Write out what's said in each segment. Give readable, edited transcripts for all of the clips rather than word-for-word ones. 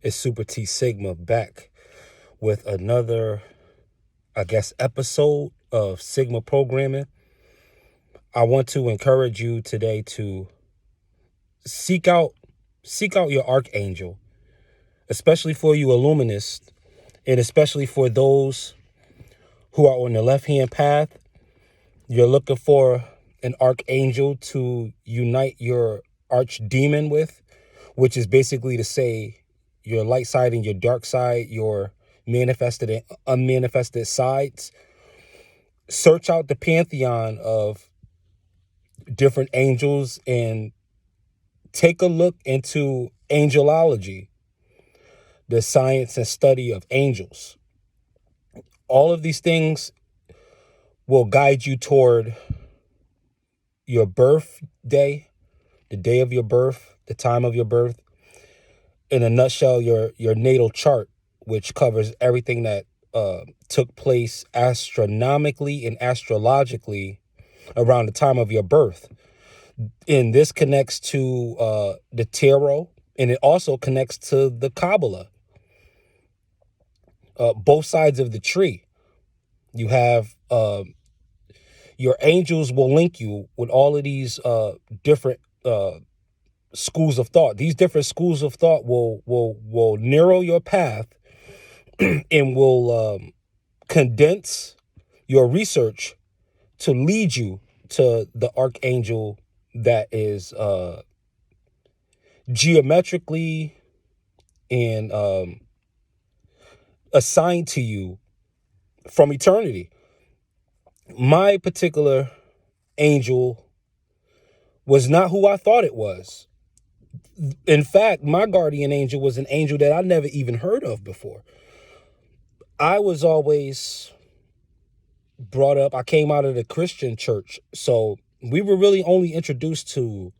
It's Super T Sigma back with another, episode of Sigma programming. I want to encourage you today to seek out seek out your archangel, especially for you illuminists, and especially for those who are on the left-hand path. You're looking for an archangel to unite your archdemon with, which is basically to say your light side and your dark side, your manifested and unmanifested sides. Search out the pantheon of different angels and take a look into angelology, the science and study of angels. All of these things will guide you toward your birthday, the day of your birth, the time of your birth. In a nutshell, your natal chart, which covers everything that took place astronomically and astrologically around the time of your birth. And this connects to the tarot, and it also connects to the Kabbalah. Both sides of the tree. You have your angels will link you with all of these different schools of thought. These different schools of thought will narrow your path and will condense your research to lead you to the archangel that is geometrically and assigned to you from eternity. My particular angel was not who I thought it was. In fact, my guardian angel was an angel that I never even heard of before. I was always brought up, I came out of the Christian church, so we were really only introduced to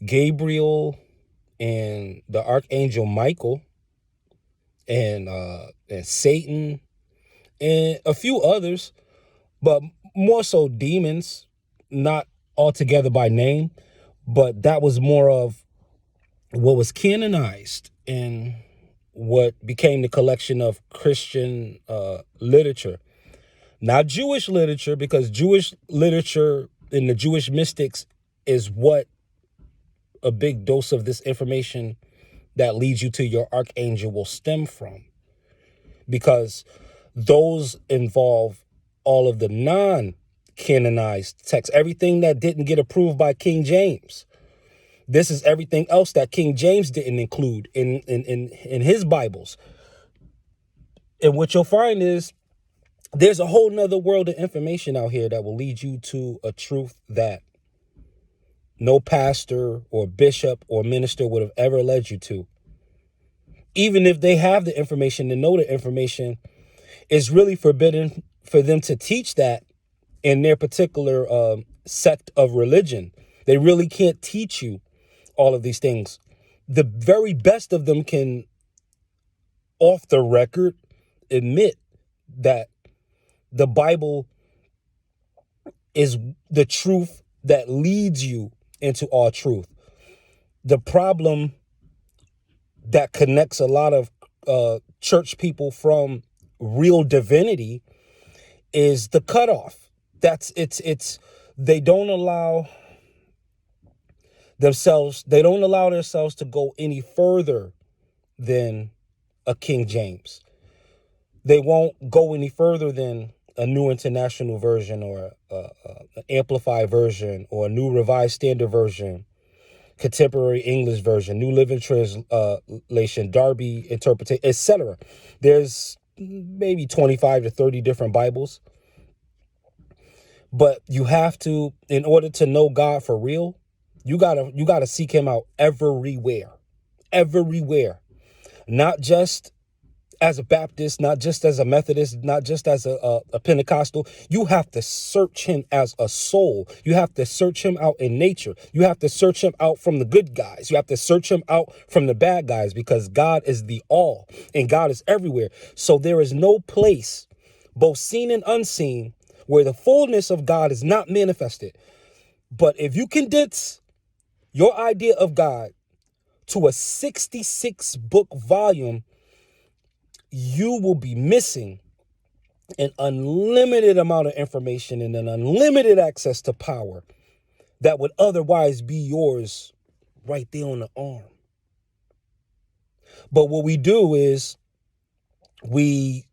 Gabriel and the archangel Michael and Satan and a few others, but more so demons, not altogether by name, but that was more of what was canonized and what became the collection of Christian literature. Not Jewish literature, because Jewish literature and the Jewish mystics is what a big dose of this information that leads you to your archangel will stem from. Because those involve all of the non-canonized texts, everything that didn't get approved by King James. This is everything else that King James didn't include in his Bibles. And what you'll find is there's a whole nother world of information out here that will lead you to a truth that no pastor or bishop or minister would have ever led you to. Even if they have the information to know the information, it's really forbidden for them to teach that in their particular sect of religion. They really can't teach you all of these things. The very best of them can, off the record, admit that the Bible is the truth that leads you into all truth. The problem that connects a lot of church people from real divinity is the cutoff. It's they don't allow themselves to go any further than a King James. They won't go any further than a New International Version or an Amplified Version or a New Revised Standard Version, Contemporary English Version, New Living Translation, Darby Interpretation, etc. There's maybe 25 to 30 different Bibles. But you have to, in order to know God for real, you gotta seek him out everywhere. Not just as a Baptist, not just as a Methodist, not just as a Pentecostal. You have to search him as a soul. You have to search him out in nature. You have to search him out from the good guys. You have to search him out from the bad guys, because God is the all and God is everywhere. So there is no place, both seen and unseen, where the fullness of God is not manifested. But if you condense your idea of God to a 66 book volume, you will be missing an unlimited amount of information and an unlimited access to power that would otherwise be yours right there on the arm. But what we do is we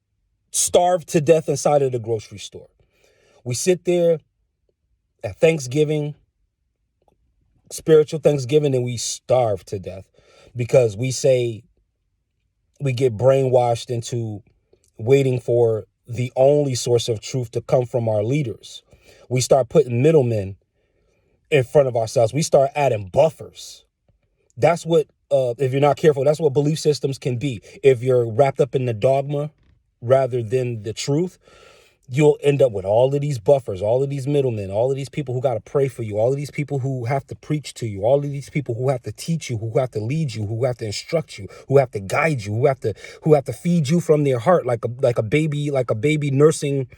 starve to death inside of the grocery store. We sit there at Thanksgiving, spiritual Thanksgiving, and we starve to death because we say we get brainwashed into waiting for the only source of truth to come from our leaders. We start putting middlemen in front of ourselves. We start adding buffers. That's what, if you're not careful, that's what belief systems can be. If you're wrapped up in the dogma rather than the truth, you'll end up with all of these buffers, all of these middlemen, all of these people who got to pray for you, all of these people who have to preach to you, all of these people who have to teach you, who have to lead you, who have to instruct you, who have to guide you, who have to feed you from their heart like a baby nursing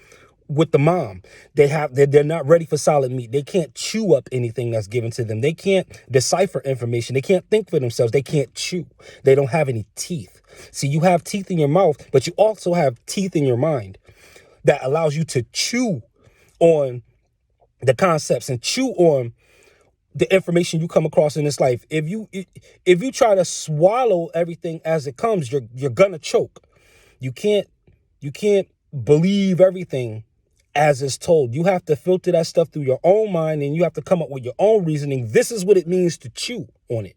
with the mom. They're not ready for solid meat. They can't chew up anything that's given to them. They can't decipher information. They can't think for themselves. They can't chew. They don't have any teeth. See, you have teeth in your mouth, but you also have teeth in your mind that allows you to chew on the concepts and chew on the information you come across in this life. If you try to swallow everything as it comes, you're gonna choke. You can't believe everything as it's told. You have to filter that stuff through your own mind, and you have to come up with your own reasoning. This is what it means to chew on it.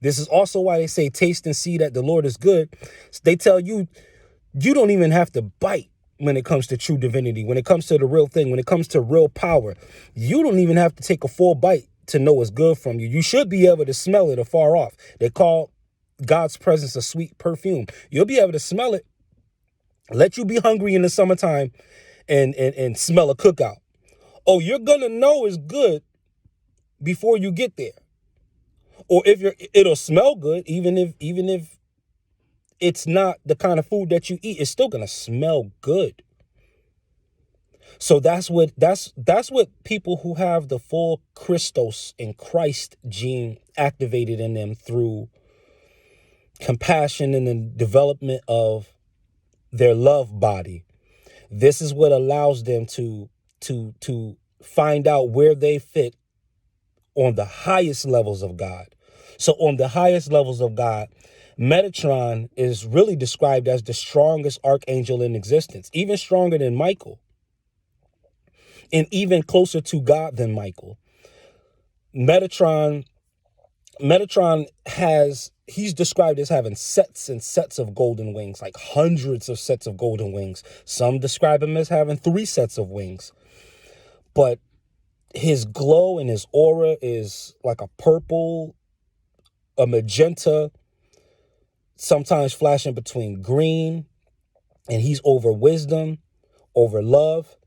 This is also why they say taste and see that the Lord is good. They tell you you don't even have to bite when it comes to true divinity, when it comes to the real thing, when it comes to real power. You don't even have to take a full bite to know what's good from you. You should be able to smell it afar off. They call God's presence a sweet perfume. You'll be able to smell it. Let you be hungry in the summertime and smell a cookout. Oh, you're going to know it's good before you get there. Or it'll smell good, even if it's not the kind of food that you eat, it's still going to smell good. So that's what people who have the full Christos and Christ gene activated in them through compassion and the development of their love body. This is what allows them to find out where they fit on the highest levels of God. So on the highest levels of God, Metatron is really described as the strongest archangel in existence, even stronger than Michael, and even closer to God than Michael. Metatron he's described as having sets and sets of golden wings, like hundreds of sets of golden wings. Some describe him as having 3 sets of wings. But his glow and his aura is like a purple, a magenta, sometimes flashing between green, and he's over wisdom, over love.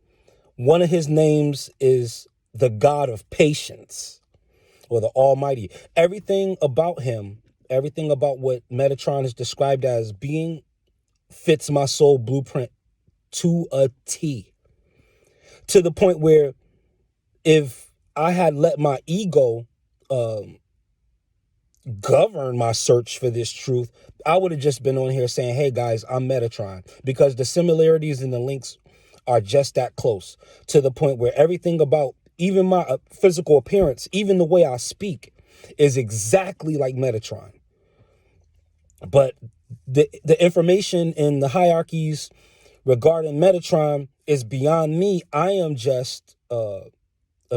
One of his names is the God of patience, or the Almighty. Everything about him, everything about what Metatron is described as being fits my soul blueprint to a T. To the point where if I had let my ego govern my search for this truth, I would have just been on here saying, hey guys, I'm Metatron, because the similarities and the links are just that close, to the point where everything about even my physical appearance, even the way I speak, is exactly like Metatron. But the information in the hierarchies regarding Metatron is beyond me. I am just a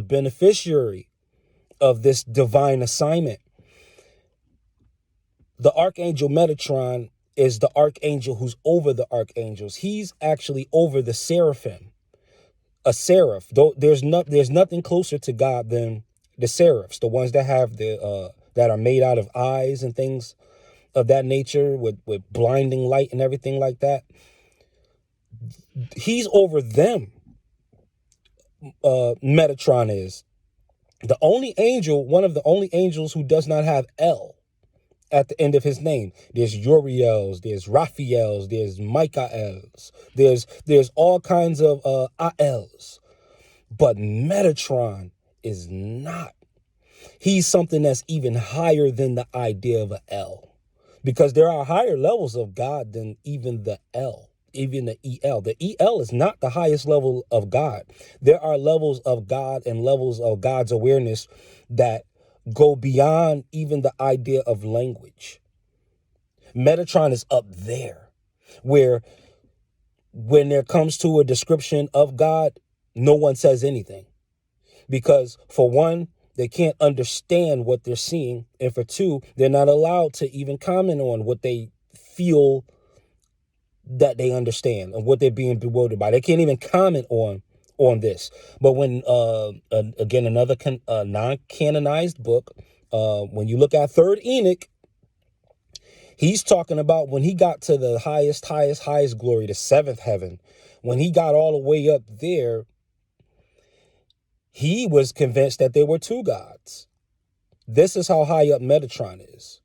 beneficiary of this divine assignment. The Archangel Metatron is the archangel who's over the archangels. He's actually over the seraphim. A seraph, though there's nothing closer to God than the seraphs, the ones that have that are made out of eyes and things of that nature, with blinding light and everything like that. He's over them. Metatron is the only angel, one of the only angels who does not have L at the end of his name. There's Uriel's, there's Raphael's, there's Michael's, there's all kinds of Aels. But Metatron is not. He's something that's even higher than the idea of an L, because there are higher levels of God than even the L, even the EL. The EL is not the highest level of God. There are levels of God and levels of God's awareness that go beyond even the idea of language. Metatron is up there, where when there comes to a description of God, no one says anything. Because for one, they can't understand what they're seeing. And for two, they're not allowed to even comment on what they feel that they understand and what they're being bewildered by. They can't even comment on this. But when, again, another non-canonized book, when you look at Third Enoch, he's talking about when he got to the highest glory, the seventh heaven, when he got all the way up there, he was convinced that there were two gods. This is how high up Metatron is.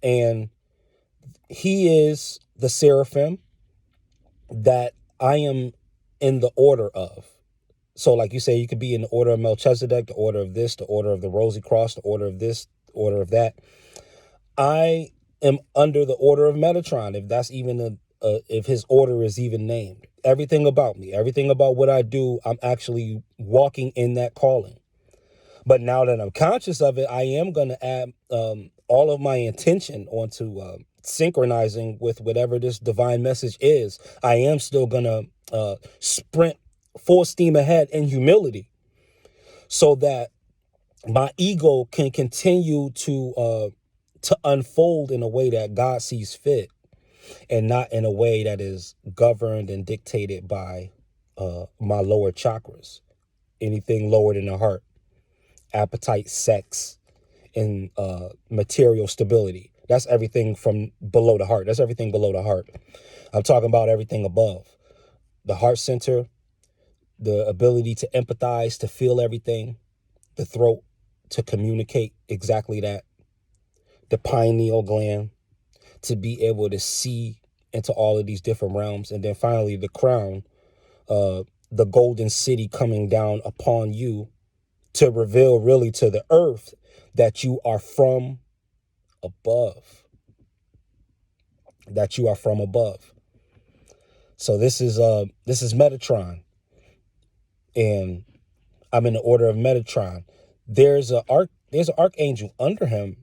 And he is the seraphim that I am in the order of. So like you say, you could be in the order of Melchizedek, the order of this, the order of the Rosy Cross, the order of this, the order of that. I am under the order of Metatron, if that's even if his order is even named. Everything about me, everything about what I do, I'm actually walking in that calling. But now that I'm conscious of it, I am going to add all of my intention onto synchronizing with whatever this divine message is. I am still going to sprint full steam ahead in humility, so that my ego can continue to unfold in a way that God sees fit, and not in a way that is governed and dictated by my lower chakras. Anything lower than the heart, appetite, sex, and material stability. That's everything from below the heart. That's everything below the heart. I'm talking about everything above. The heart center, the ability to empathize, to feel everything, the throat, to communicate exactly that, the pineal gland, to be able to see into all of these different realms. And then finally, the crown, the golden city coming down upon you to reveal really to the earth that you are from above. That you are from above. So this is Metatron. And I'm in the order of Metatron. There's an archangel under him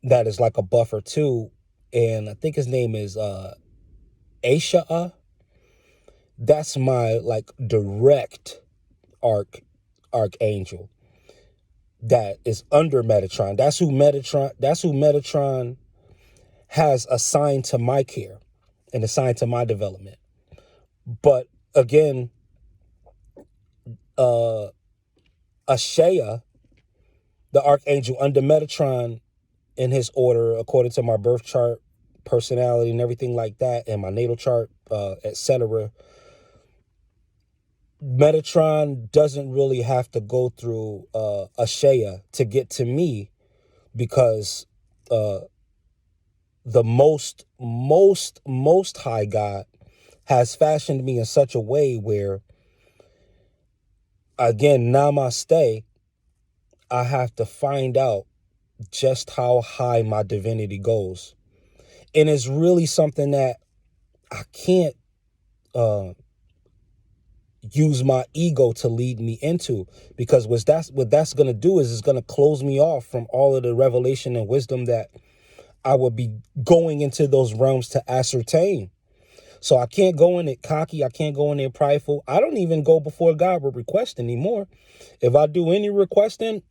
that is like a buffer too. And I think his name is Asha. That's my like direct archangel that is under Metatron. That's who Metatron has assigned to my care and assigned to my development. But again, Ashaya, the archangel under Metatron in his order, according to my birth chart, personality, and everything like that, and my natal chart, etc. Metatron doesn't really have to go through Ashaya to get to me, because the most high God has fashioned me in such a way where, again, namaste, I have to find out just how high my divinity goes. And it's really something that I can't use my ego to lead me into, because what that's going to do is it's going to close me off from all of the revelation and wisdom that I would be going into those realms to ascertain. So I can't go in it cocky. I can't go in there prideful. I don't even go before God with request anymore. If I do any requesting,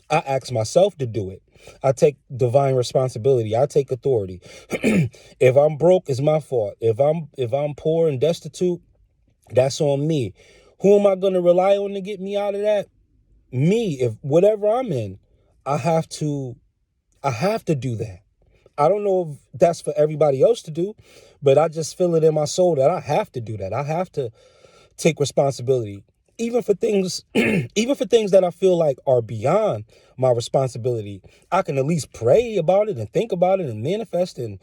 I ask myself to do it. I take divine responsibility. I take authority. If I'm broke, it's my fault. If I'm poor and destitute, that's on me. Who am I going to rely on to get me out of that? Me. If whatever I'm in, I have to do that. I don't know if that's for everybody else to do, but I just feel it in my soul that I have to do that. I have to take responsibility, even for things, even for things that I feel like are beyond my responsibility. I can at least pray about it and think about it and manifest and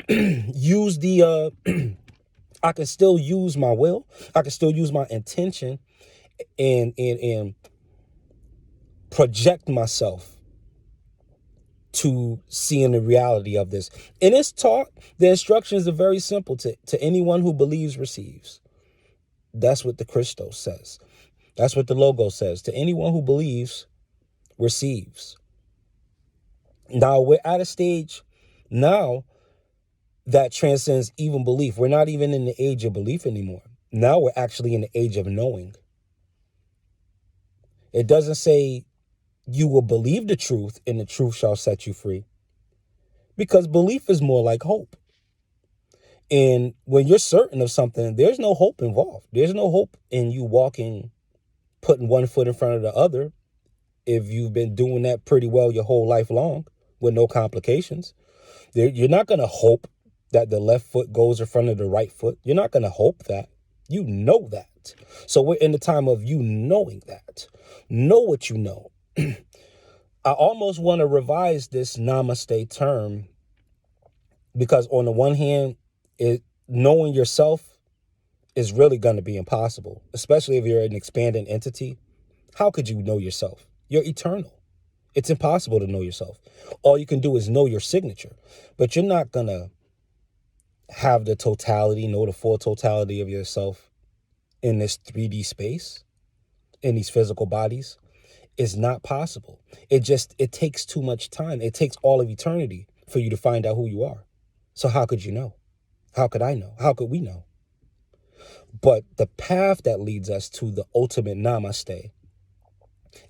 use the, I can still use my will. I can still use my intention and project myself to seeing the reality of this. And it's taught, the instructions are very simple. To anyone who believes receives. That's what the Christos says. That's what the logo says. To anyone who believes receives. Now we're at a stage now that transcends even belief. We're not even in the age of belief anymore. Now we're actually in the age of knowing. It doesn't say you will believe the truth and the truth shall set you free, because belief is more like hope. And when you're certain of something, there's no hope involved. There's no hope in you walking, putting one foot in front of the other, if you've been doing that pretty well your whole life long with no complications. You're not going to hope that the left foot goes in front of the right foot. You're not going to hope that. You know that. So we're in the time of you knowing that. Know what you know. I almost want to revise this namaste term, because on the one hand, knowing yourself is really going to be impossible, especially if you're an expanding entity. How could you know yourself? You're eternal. It's impossible to know yourself. All you can do is know your signature, but you're not going to have the totality, know the full totality of yourself in this 3D space, in these physical bodies. Is not possible. It takes too much time. It takes all of eternity for you to find out who you are. So how could you know? How could I know? How could we know? But the path that leads us to the ultimate namaste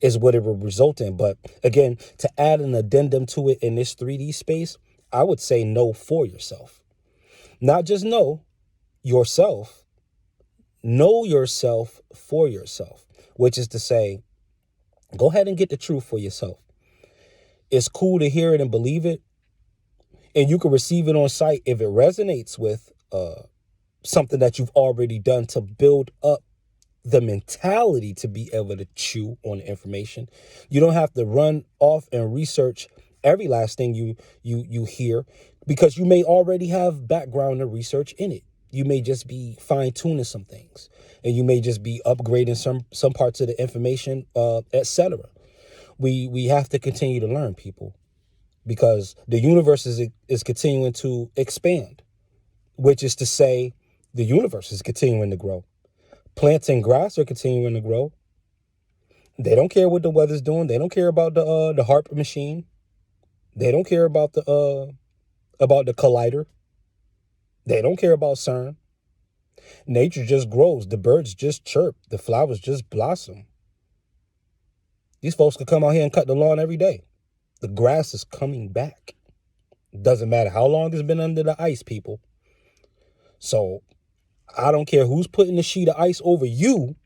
is what it will result in. But again, to add an addendum to it in this 3D space, I would say know for yourself. Not just know yourself for yourself, which is to say, go ahead and get the truth for yourself. It's cool to hear it and believe it, and you can receive it on sight if it resonates with something that you've already done to build up the mentality to be able to chew on the information. You don't have to run off and research every last thing you hear, because you may already have background and research in it. You may just be fine-tuning some things, and you may just be upgrading some parts of the information, etc. We have to continue to learn, people, because the universe is continuing to expand, which is to say the universe is continuing to grow. Plants and grass are continuing to grow. They don't care what the weather's doing. They don't care about the HARP machine. They don't care about the collider. They don't care about CERN. Nature just grows. The birds just chirp. The flowers just blossom. These folks could come out here and cut the lawn every day. The grass is coming back. Doesn't matter how long it's been under the ice, people. So I don't care who's putting the sheet of ice over you.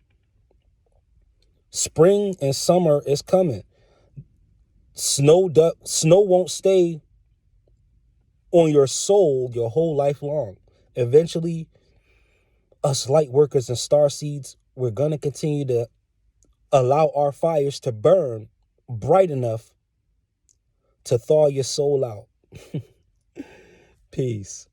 Spring and summer is coming. Snow won't stay on your soul your whole life long. Eventually, us light workers and star seeds, we're going to continue to allow our fires to burn bright enough to thaw your soul out. Peace.